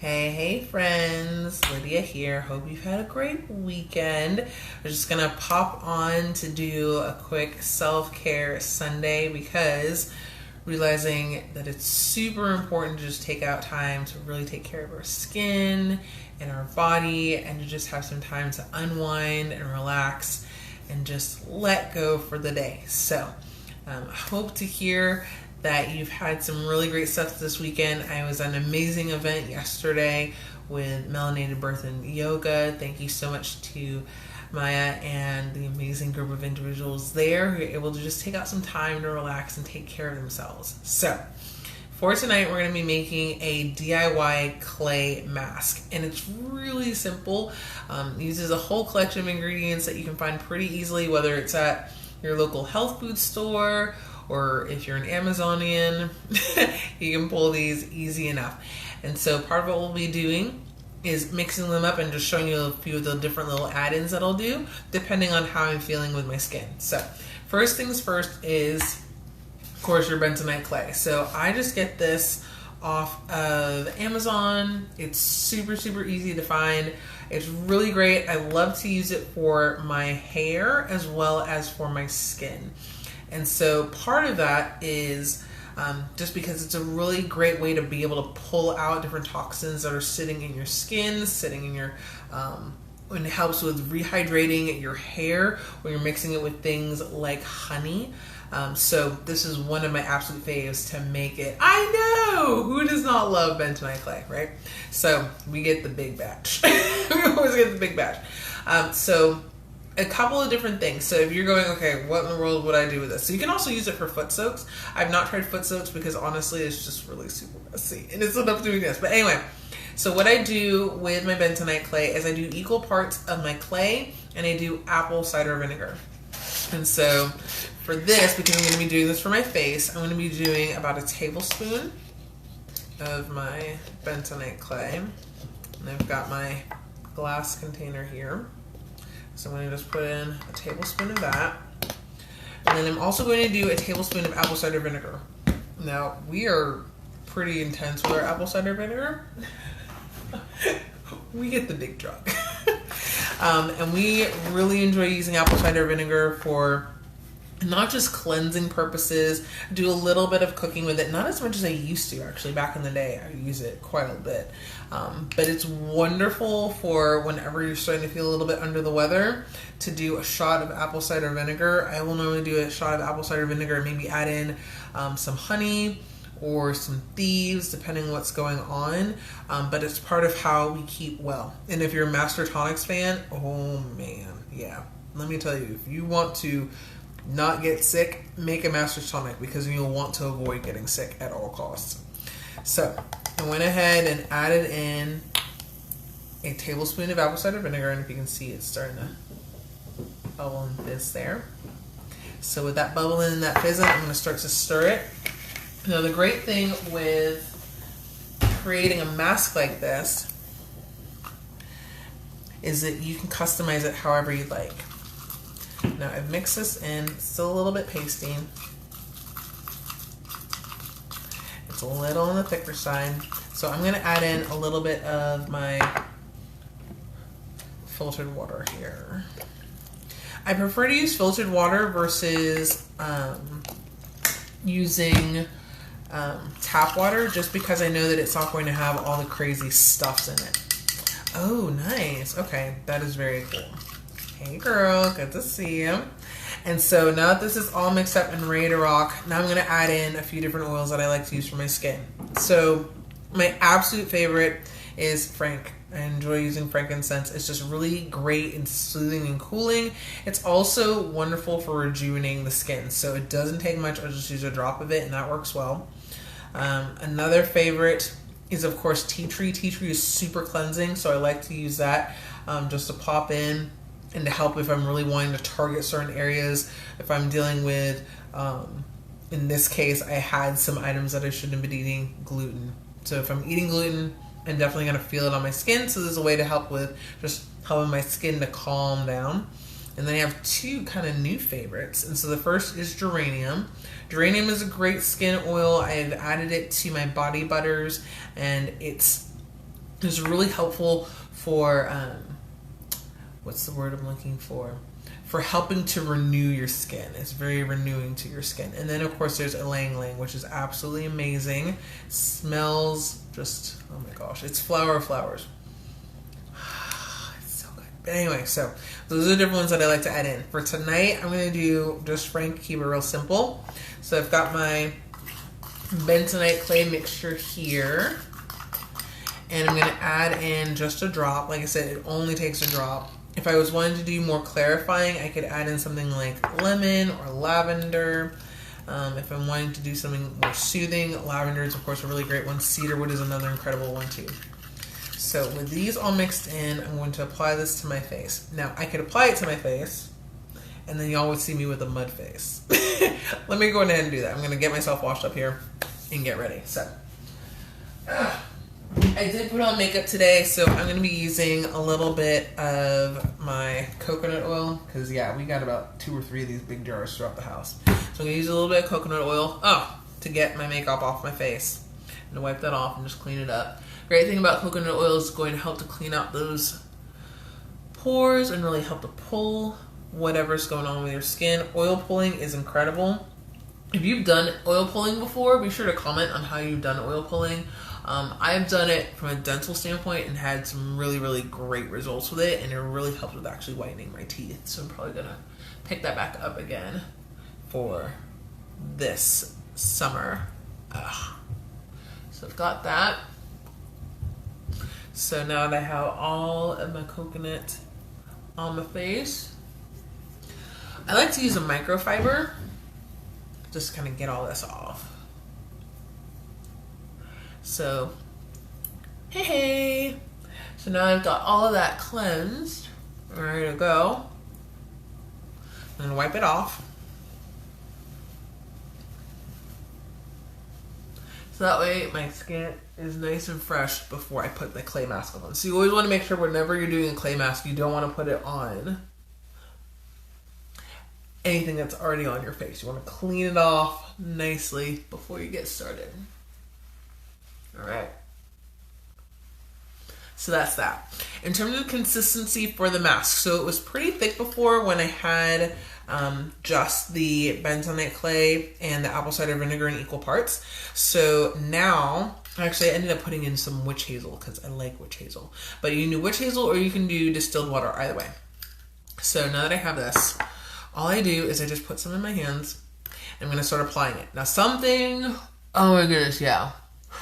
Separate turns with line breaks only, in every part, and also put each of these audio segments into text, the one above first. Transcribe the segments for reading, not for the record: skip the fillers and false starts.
Hey friends, Lydia here. Hope you've had a great weekend. We're just gonna pop on to do a quick self-care Sunday because realizing that it's super important to just take out time to really take care of our skin and our body and to just have some time to unwind and relax and just let go for the day. So I hope to hear that you've had some really great stuff this weekend. I was at an amazing event yesterday with Melanated Birth and Yoga. Thank you so much to Maya and the amazing group of individuals there who are able to just take out some time to relax and take care of themselves. So for tonight, we're going to be making a DIY clay mask, and it's really simple. It uses a whole collection of ingredients that you can find pretty easily, whether it's at your local health food store or if you're an Amazonian, you can pull these easy enough. And so part of what we'll be doing is mixing them up and just showing you a few of the different little add-ins that I'll do depending on how I'm feeling with my skin. So first things first is, of course, your bentonite clay. So I just get this off of Amazon. It's super easy to find. It's really great. I love to use it for my hair as well as for my skin. And so part of that is just because it's a really great way to be able to pull out different toxins that are sitting in your skin, sitting in your, and it helps with rehydrating your hair when you're mixing it with things like honey. So this is one of my absolute faves to make it. I know! Who does not love bentonite clay, right? So we get the big batch. We always get the big batch. So a couple of different things. So if you're going, okay, what in the world would I do with this? So you can also use it for foot soaks. I've not tried foot soaks because honestly, it's just really super messy and it's enough doing this. But anyway, so what I do with my bentonite clay is I do equal parts of my clay and I do apple cider vinegar. And so for this, because I'm going to be doing this for my face, I'm going to be doing about a tablespoon of my bentonite clay. And I've got my glass container here. So I'm going to just put in a tablespoon of that. And then I'm also going to do a tablespoon of apple cider vinegar. Now, we are pretty intense with our apple cider vinegar. We get the big jug. And we really enjoy using apple cider vinegar for not just cleansing purposes, do a little bit of cooking with it, not as much as I used to actually. Back in the day, I use it quite a bit. But it's wonderful for whenever you're starting to feel a little bit under the weather to do a shot of apple cider vinegar. I will normally do a shot of apple cider vinegar and maybe add in some honey or some thieves, depending on what's going on. But it's part of how we keep well. And if you're a Master Tonics fan, oh man, yeah. Let me tell you, if you want to not get sick, make a Master's Tonic because you'll want to avoid getting sick at all costs. So I went ahead and added in a tablespoon of apple cider vinegar, and if you can see, it's starting to bubble and fizz there. So with that bubbling and that fizzing, I'm going to start to stir it. Now the great thing with creating a mask like this is that you can customize it however you'd like. Now I've mixed this in, it's still a little bit pasty. It's a little on the thicker side. So I'm gonna add in a little bit of my filtered water here. I prefer to use filtered water versus using tap water just because I know that it's not going to have all the crazy stuffs in it. Oh, nice. Okay, that is very cool. Hey girl, good to see you. And so now that this is all mixed up and ready to rock, now I'm going to add in a few different oils that I like to use for my skin. So my absolute favorite is Frank. I enjoy using frankincense. It's just really great and soothing and cooling. It's also wonderful for rejuvenating the skin. So it doesn't take much. I'll just use a drop of it and that works well. Another favorite is of course tea tree. Tea tree is super cleansing, so I like to use that just to pop in and to help if I'm really wanting to target certain areas. If I'm dealing with, in this case, I had some items that I shouldn't have been eating, gluten. So if I'm eating gluten, I'm definitely going to feel it on my skin. So there's a way to help with just helping my skin to calm down. And then I have two kind of new favorites. And so the first is geranium. Geranium is a great skin oil. I've added it to my body butters, and it's It's really helpful for, what's the word I'm looking for? For helping to renew your skin. It's very renewing to your skin. And then of course there's Ylang Ylang, which is absolutely amazing. Smells just, oh my gosh, it's flowers. It's so good. But anyway, so those are the different ones that I like to add in. For tonight, I'm going to do just Frank, keep it real simple. So I've got my bentonite clay mixture here. And I'm going to add in just a drop. Like I said, it only takes a drop. If I was wanting to do more clarifying, I could add in something like lemon or lavender. If I'm wanting to do something more soothing, lavender is of course a really great one. Cedarwood is another incredible one too. So with these all mixed in, I'm going to apply this to my face. Now I could apply it to my face and then y'all would see me with a mud face. Let me go ahead and do that. I'm going to get myself washed up here and get ready. So I did put on makeup today, so I'm going to be using a little bit of my coconut oil, because yeah, we got about 2 or 3 of these big jars throughout the house. So I'm going to use a little bit of coconut oil to get my makeup off my face, and to wipe that off and just clean it up. Great thing about coconut oil is going to help to clean out those pores and really help to pull whatever's going on with your skin. Oil pulling is incredible. If you've done oil pulling before, be sure to comment on how you've done oil pulling. I've done it from a dental standpoint and had some really, really great results with it, and it really helped with actually whitening my teeth. So I'm probably gonna pick that back up again for this summer. So I've got that. So now that I have all of my coconut on my face, I like to use a microfiber just to kind of get all this off. So, hey. So now I've got all of that cleansed, ready to go. I'm gonna wipe it off. So that way my skin is nice and fresh before I put the clay mask on. So you always want to make sure whenever you're doing a clay mask, you don't want to put it on anything that's already on your face. You want to clean it off nicely before you get started. All right. So that's that. In terms of consistency for the mask, so it was pretty thick before when I had just the bentonite clay and the apple cider vinegar in equal parts. So now, actually I ended up putting in some witch hazel because I like witch hazel. But you can do witch hazel or you can do distilled water, either way. So now that I have this, all I do is I just put some in my hands. I'm going to start applying it. Now something, oh my goodness, yeah.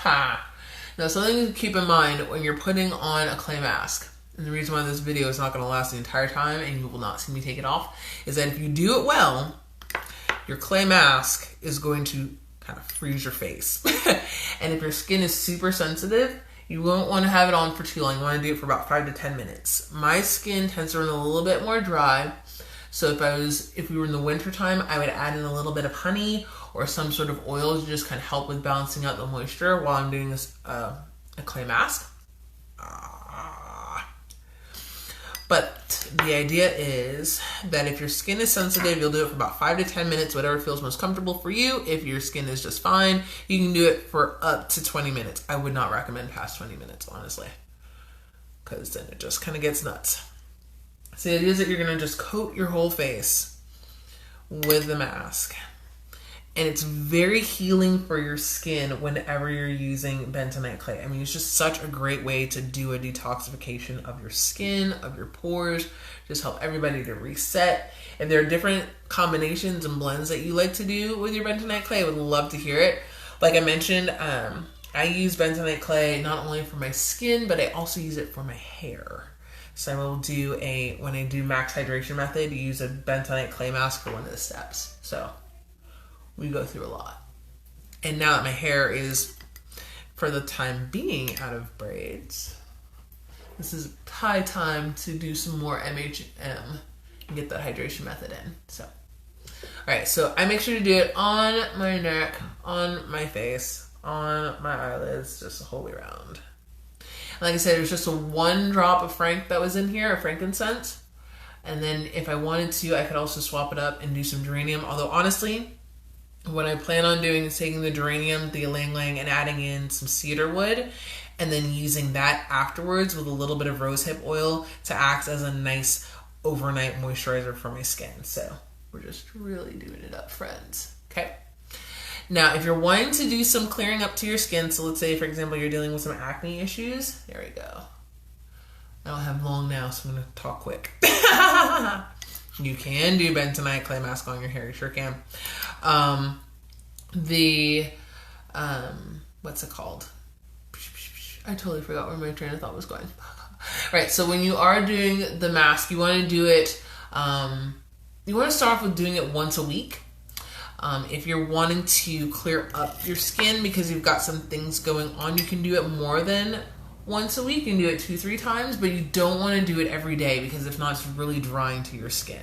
Now something to keep in mind when you're putting on a clay mask, and the reason why this video is not going to last the entire time and you will not see me take it off, is that if you do it well, your clay mask is going to kind of freeze your face. And if your skin is super sensitive, you won't want to have it on for too long. You want to do it for about 5 to 10 minutes. My skin tends to run a little bit more dry, so if we were in the winter time, I would add in a little bit of honey or some sort of oil to just kind of help with balancing out the moisture while I'm doing this a clay mask. But the idea is that if your skin is sensitive, you'll do it for about 5 to 10 minutes, whatever feels most comfortable for you. If your skin is just fine, you can do it for up to 20 minutes. I would not recommend past 20 minutes, honestly, because then it just kind of gets nuts. So the idea is that you're going to just coat your whole face with the mask. And it's very healing for your skin whenever you're using bentonite clay. I mean, it's just such a great way to do a detoxification of your skin, of your pores, just help everybody to reset. If there are different combinations and blends that you like to do with your bentonite clay, I would love to hear it. Like I mentioned, I use bentonite clay not only for my skin, but I also use it for my hair. So I will do when I do max hydration method, use a bentonite clay mask for one of the steps. So we go through a lot. And now that my hair is, for the time being, out of braids, this is high time to do some more MHM and get that hydration method in. So, all right, so I make sure to do it on my neck, on my face, on my eyelids, just the whole way around. Like I said, there's just a 1 drop of Frank that was in here, of frankincense. And then if I wanted to, I could also swap it up and do some geranium. Although honestly, what I plan on doing is taking the geranium, the ylang ylang, and adding in some cedar wood. and then using that afterwards with a little bit of rosehip oil to act as a nice overnight moisturizer for my skin. So we're just really doing it up, friends. Okay. Now, if you're wanting to do some clearing up to your skin, so let's say, for example, you're dealing with some acne issues. There we go. I don't have long nails, so I'm going to talk quick. You can do bentonite clay mask on your hair. You sure can. What's it called? I totally forgot where my train of thought was going. Right, so when you are doing the mask, you want to do it, you want to start off with doing it once a week. If you're wanting to clear up your skin because you've got some things going on, you can do it more than once a week. You can do it 2-3 times, but you don't want to do it every day because if not, it's really drying to your skin.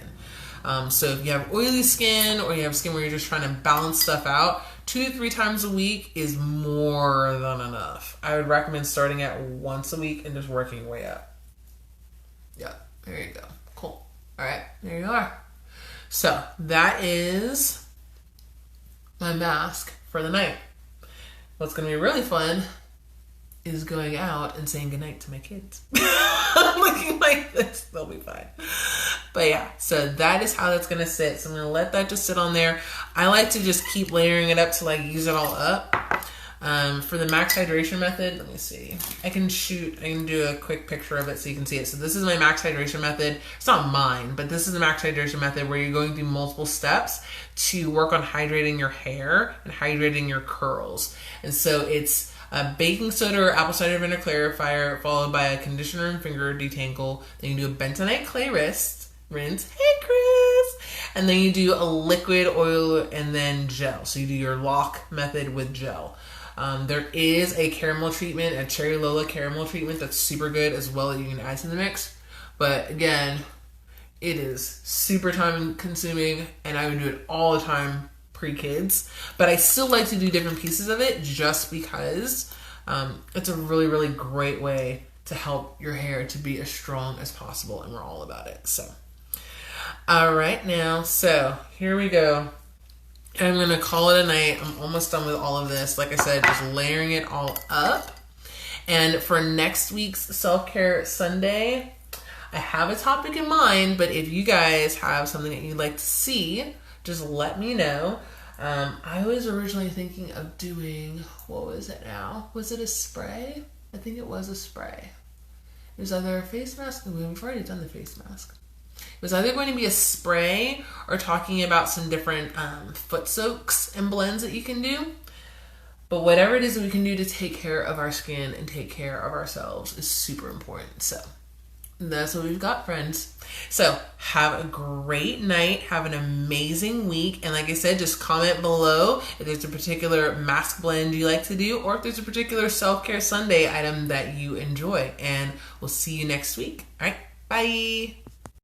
So if you have oily skin or you have skin where you're just trying to balance stuff out, 2 to 3 times a week is more than enough. I would recommend starting at once a week and just working your way up. Yeah, there you go. Cool. All right, there you are. So that is my mask for the night. What's going to be really fun is going out and saying goodnight to my kids. Looking like this, they'll be fine. But yeah, so that is how that's going to sit. So I'm going to let that just sit on there. I like to just keep layering it up till I use it all up. For the max hydration method, let me see. I can do a quick picture of it so you can see it. So this is my max hydration method. It's not mine, but this is the max hydration method where you're going through multiple steps to work on hydrating your hair and hydrating your curls. And so it's a baking soda or apple cider vinegar clarifier followed by a conditioner and finger detangle. Then you do a bentonite clay rinse. Hey, Chris! And then you do a liquid oil and then gel. So you do your lock method with gel. There is a caramel treatment, a Cherry Lola caramel treatment that's super good as well that you can add to the mix. But again, it is super time consuming and I would do it all the time pre-kids. But I still like to do different pieces of it just because it's a really, really great way to help your hair to be as strong as possible, and we're all about it. So, all right now, so here we go. I'm going to call it a night. I'm almost done with all of this. Like I said, just layering it all up. And for next week's Self-Care Sunday, I have a topic in mind, but if you guys have something that you'd like to see, just let me know. I was originally thinking of doing, what was it now? Was it a spray? I think it was a spray. It was either a face mask. We've already done the face mask. It was either going to be a spray or talking about some different foot soaks and blends that you can do. But whatever it is that we can do to take care of our skin and take care of ourselves is super important. So that's what we've got, friends. So have a great night. Have an amazing week. And like I said, just comment below if there's a particular mask blend you like to do or if there's a particular self-care Sunday item that you enjoy. And we'll see you next week. All right, bye.